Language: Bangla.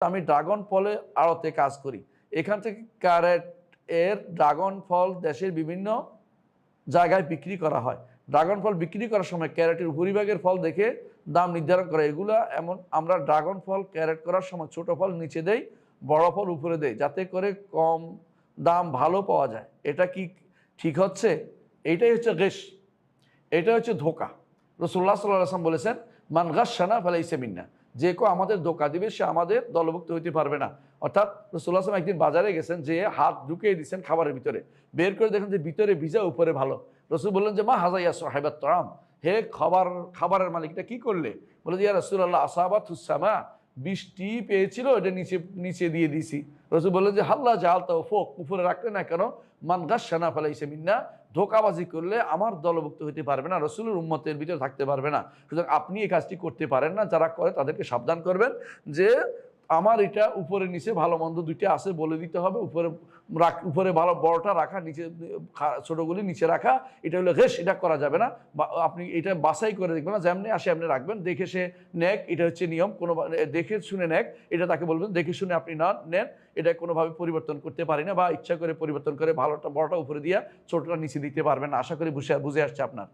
আমি ড্রাগন ফলে আড়তে কাজ করি। এখান থেকে ক্যারেট এর ড্রাগন ফল দেশের বিভিন্ন জায়গায় বিক্রি করা হয়। ড্রাগন ফল বিক্রি করার সময় ক্যারেটের উপরিভাগের ফল দেখে দাম নির্ধারণ করে। এগুলা এমন আমরা ড্রাগন ফল ক্যারেট করার সময় ছোট ফল নিচে দেই, বড় ফল উপরে দেই, যাতে করে কম দাম ভালো পাওয়া যায়। এটা কি ঠিক হচ্ছে? এইটাই হচ্ছে গিশ, এটা হচ্ছে ধোঁকা। রাসূলুল্লাহ সাল্লাল্লাহু আলাইহি ওয়াসাল্লাম বলেছেন, মান গাশশানা ফালাইসা মিন্না। যে কেউ আমাদের ধোঁকা দিবে সে আমাদের দলভুক্ত হইতে পারবে না। অর্থাৎ রাসূলুল্লাহ সাল্লাল্লাহু আলাইহি ওয়াসাল্লাম একদিন বাজারে গেছেন, যেয়ে হাত ঢুকিয়ে দিয়েছেন খাবারের ভিতরে। বের করে দেখেন যে ভিতরে ভিজা উপরে ভালো। রাসূল বললেন যে, মা হাযা ইয়া সাহিবাত তাআম। হে খাবারের মালিক, এটা কি করলে? বলে যে, ইয়া রাসূলুল্লাহ আসাবাতুস সামা, বৃষ্টি পেয়েছিল, এটা নিচে দিয়ে দিছি। রাসূল বললেন যে, হাল্লা জাআলতাহু ফওক, উপরে রাখলে না কেন? মান গাশশানা ফালাইসা মিন্না। ধোঁকাবাজি করলে আমার দলভুক্ত হতে পারবে না, রসুলের উম্মতের ভিতরে থাকতে পারবে না। সুতরাং আপনি এই কাজটি করতে পারেন না। যারা করে তাদেরকে সাবধান করবেন যে আমার এটা উপরে নিচে ভালো মন্দ দুইটা আছে বলে দিতে হবে। উপরে ভালো বড়টা রাখা, নিচে ছোটগুলি নিচে রাখা, এটা হলো ঘেস, এটা করা যাবে না। বা আপনি এটা বাছাই করে দেখবেন না, যেমনি আসে এমনি রাখবেন, দেখে সে নেক, এটা হচ্ছে নিয়ম। কোনো দেখে শুনে নেক, এটা তাকে বলবেন দেখে শুনে আপনি না নেন, এটা কোনোভাবে পরিবর্তন করতে পারি না, বা ইচ্ছা করে পরিবর্তন করে ভালোটা বড়টা উপরে দিয়া ছোটটা নিচে দিতে পারবেন না। আশা করি বুঝে আসছে আপনার।